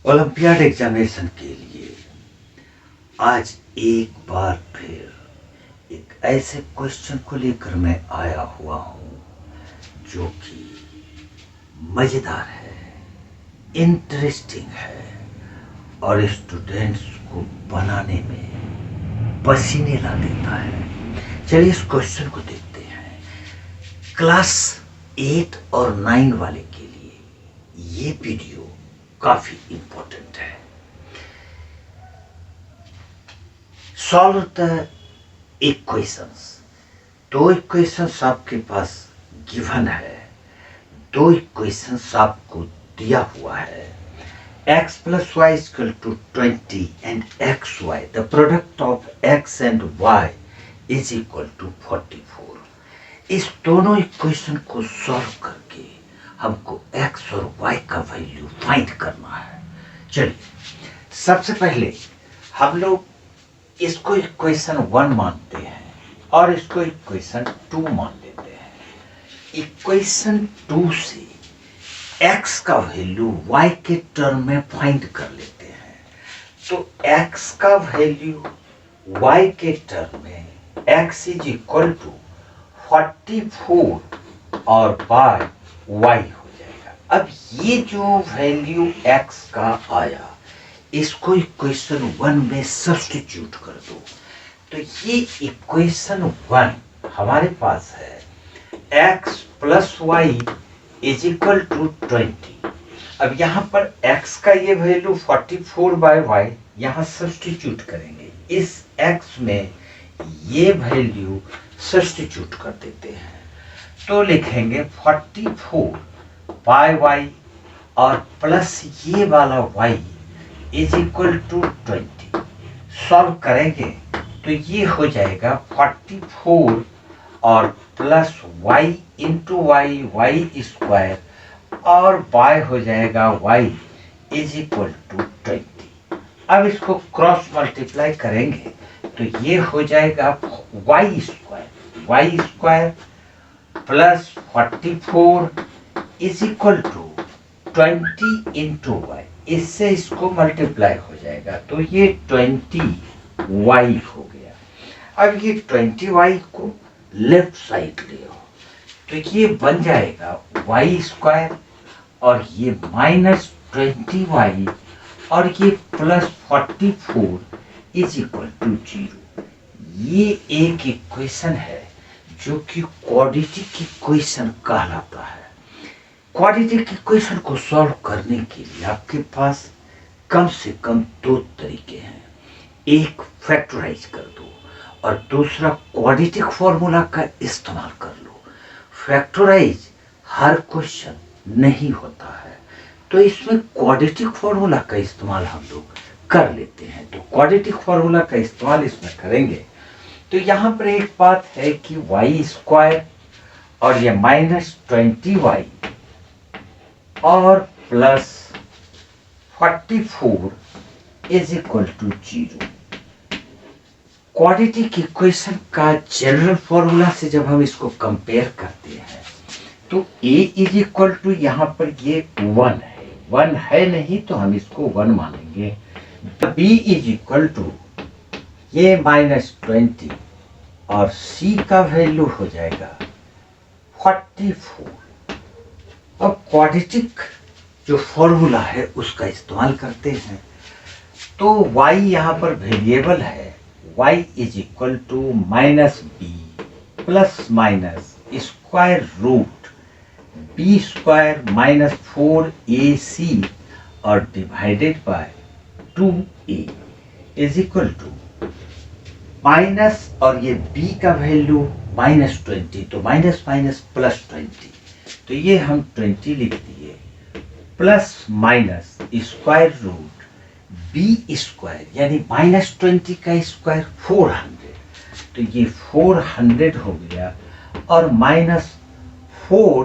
Olympiad examination के लिए आज एक बार फिर एक ऐसे क्वेश्चन को लेकर मैं आया हुआ हूं जो कि मजेदार है, इंटरेस्टिंग है और स्टूडेंट्स को बनाने में पसीने ला देता है। चलिए इस क्वेश्चन को देखते हैं। क्लास 8 और 9 वाले के लिए ये वीडियो काफी इंपॉर्टेंट है। Solve the equations. दो इक्वेशंस आपके पास गिवन है, दो इक्वेशंस आपको दिया हुआ है। x plus y is equal to 20 and xy, the product of x and y is equal to 44। इस दोनों इक्वेशन को सॉल्व करके हमको x और y का वैल्यू फाइंड करना है। चलिए सबसे पहले हम लोग इसको इक्वेशन 1 मानते हैं और इसको इक्वेशन 2 मान लेते हैं। इक्वेशन 2 से x का वैल्यू y के टर्म में फाइंड कर लेते हैं। तो x का वैल्यू y के टर्म में x इज इक्वल टू 44 और बाय y हो जाएगा। अब ये जो वैल्यू x का आया इसको इक्वेशन 1 में सब्स्टिट्यूट कर दो। तो ये इक्वेशन 1 हमारे पास है x plus y is equal to 20। अब यहाँ पर x का ये वैल्यू 44 बाय y यहाँ सब्स्टिट्यूट करेंगे। इस x में ये वैल्यू सब्स्टिट्यूट कर देते हैं तो लिखेंगे 44 बाय y और प्लस ये वाला y is equal to 20। Solve करेंगे तो ये हो जाएगा 44 और plus y into y square और y हो जाएगा y इज इक्वल टू 20। अब इसको क्रॉस मल्टीप्लाई करेंगे तो ये हो जाएगा y square plus 44 is equal to 20 into y. इससे इसको मल्टीप्लाई हो जाएगा तो ये 20y हो गया। अब ये 20y को लेफ्ट साइड ले आओ तो ये बन जाएगा y स्क्वायर और ये माइनस 20y और ये प्लस 44 इज इक्वल टू 0। ये एक इक्वेशन है जो कि क्वाड्रेटिक इक्वेशन कहलाता है। क्वाड्रेटिक इक्वेशन को सॉल्व करने के लिए आपके पास कम से कम दो तरीके हैं। एक फैक्टराइज कर दो और दूसरा क्वाड्रेटिक फॉर्मूला का इस्तेमाल कर लो। फैक्टराइज हर क्वेश्चन नहीं होता है तो इसमें क्वाड्रेटिक फॉर्मूला का इस्तेमाल हम लोग कर लेते हैं। तो क्वाड्रेटिक फॉर्मूला का इस्तेमाल इसमें करेंगे तो यहाँ पर एक बात है कि y स्क्वायर और ये माइनस 20y और plus 44 is equal to 0। Quadratic equation का जनरल फॉर्मूला से जब हम इसको कंपेयर करते हैं तो a इज इक्वल टू यहाँ पर ये 1 है नहीं तो हम इसको 1 मानेंगे। b इज इक्वल टू ये माइनस 20 और c का वैल्यू हो जाएगा 44। अब क्वाड्रेटिक जो फॉर्मूला है उसका इस्तेमाल करते हैं तो y यहाँ पर वेरिएबल है। y is equal to minus b plus minus square root b square minus 4ac और divided by 2a is equal to minus और ये b का वैल्यू माइनस 20 तो माइनस माइनस प्लस 20 तो ये हम 20 लिख दिए plus minus square root b square यानी माइनस 20 का स्क्वायर 400 तो ये 400 हो गया और माइनस 4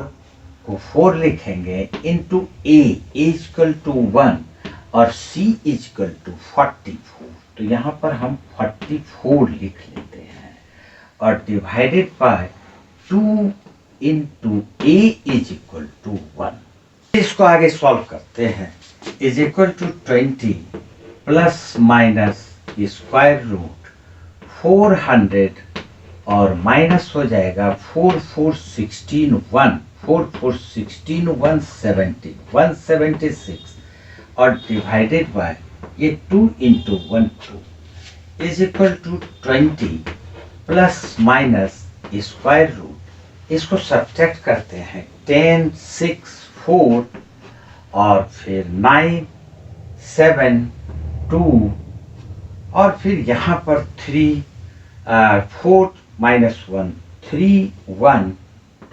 को 4 लिखेंगे इंटू a इक्वल टू 1 और c इक्वल टू 44 तो यहाँ पर हम 44 लिख लेते हैं और divided by 2 into a is equal to 1। इसको आगे सॉल्व करते हैं is equal to 20 plus minus square root 400 और माइनस हो जाएगा 4 4 16 1 4 4 16 170 176 और डिवाइडेड बाय ये 2 into 1 2 is equal to 20 plus minus square root, इसको सब्ट्रैक्ट करते हैं 10 6 4 और फिर 9 7 2 और फिर यहाँ पर 3 4 माइनस 1 3 1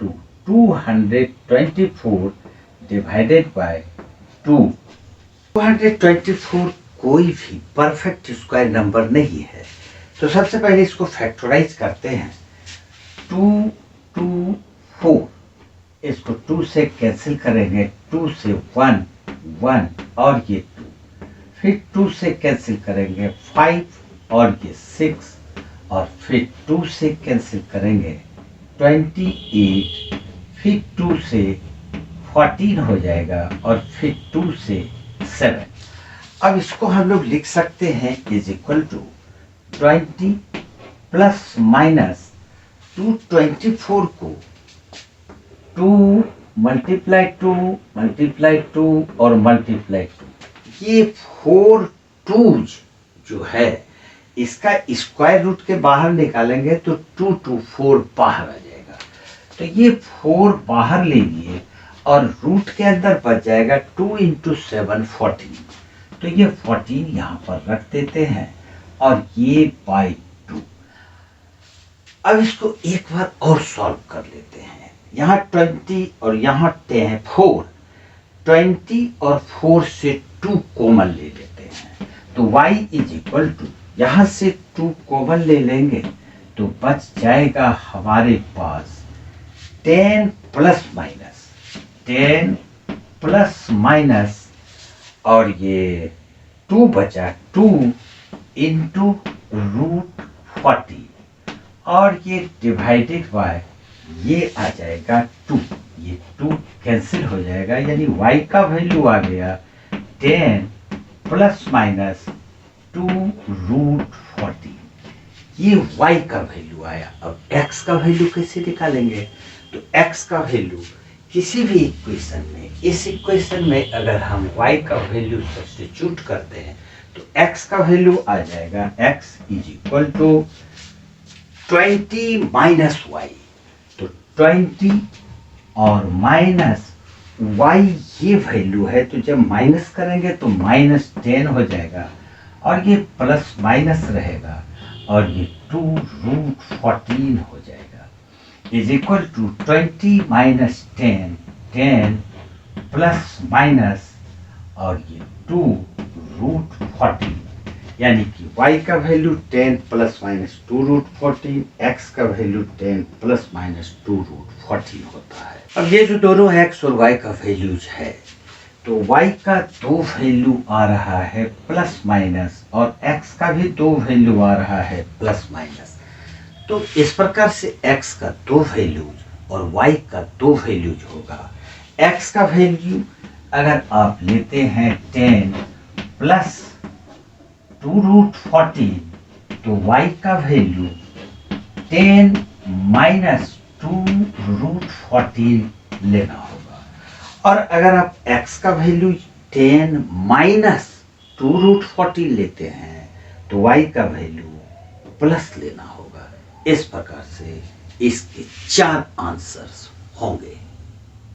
2 224 डिवाइडेड बाय 2। 224 कोई भी परफेक्ट स्क्वायर नंबर नहीं है, तो सबसे पहले इसको फैक्टराइज करते हैं। 2 2 4, इसको 2 से कैंसिल करेंगे, 2 से 1 1 और ये 2, फिर 2 से कैंसिल करेंगे 5 और ये 6 और फिर 2 से कैंसिल करेंगे 28, फिर 2 से 14 हो जाएगा और फिर 2 से 7। अब इसको हम लोग लिख सकते हैं is equal to 20 plus minus 224 को 2 मल्टीप्लाई 2 मल्टीप्लाई 2 और मल्टीप्लाई 2, ये 4 2's जो है इसका स्क्वायर रूट के बाहर निकालेंगे तो 2 2 4 बाहर आ जाएगा, तो ये 4 बाहर ले लिए और रूट के अंदर बच जाएगा 2 इंटू 7 14, तो ये 14 यहाँ पर रख देते हैं और ये बाई 2। अब इसको एक बार और सॉल्व कर लेते हैं। यहाँ 20 और यहाँ 10 4, 20 और 4 से 2 कॉमन ले लेते हैं, तो y इज इक्वल टू यहाँ से 2 कॉमन ले लेंगे तो बच जाएगा हमारे पास 10 प्लस माइनस 10 प्लस माइनस और ये 2 बचा 2 इंटू रूट 40 और ये डिवाइडेड बाय ये आ जाएगा 2, ये 2 कैंसिल हो जाएगा, यानी y का वैल्यू आ गया 10 प्लस माइनस 2 रूट 40, ये y का वैल्यू आया। अब x का वैल्यू कैसे निकालेंगे, तो x का वैल्यू किसी भी इक्वेशन में, इस इक्वेशन में अगर हम y का वैल्यू सब्स्टिट्यूट करते हैं तो x का वैल्यू आ जाएगा x is equal to 20 minus y, तो 20 और माइनस y ये वैल्यू है, तो जब माइनस करेंगे तो माइनस 10 हो जाएगा और ये प्लस माइनस रहेगा और ये 2 रूट 14 हो जाएगा is equal to 20 minus 10 10 plus minus और ये 2 रूट 14, यानी कि y का value 10 plus minus 2 root 14, x का वैल्यू 10 प्लस माइनस 2 रूट 14 होता है। अब ये जो दोनों x और y का वैल्यूज है, तो y का 2 वैल्यू आ रहा है प्लस माइनस और x का भी 2 वैल्यू आ रहा है प्लस माइनस, तो इस प्रकार से x का 2 वैल्यूज और y का 2 वैल्यूज होगा। x का वैल्यू अगर आप लेते हैं 10 प्लस 2 रूट 14, तो y का वैल्यू 10 माइनस 2 रूट 14 लेना होगा, और अगर आप x का वैल्यू 10 माइनस 2 रूट 14 लेते हैं तो y का वैल्यू प्लस लेना होगा। इस प्रकार से इसके 4 आंसर्स होंगे।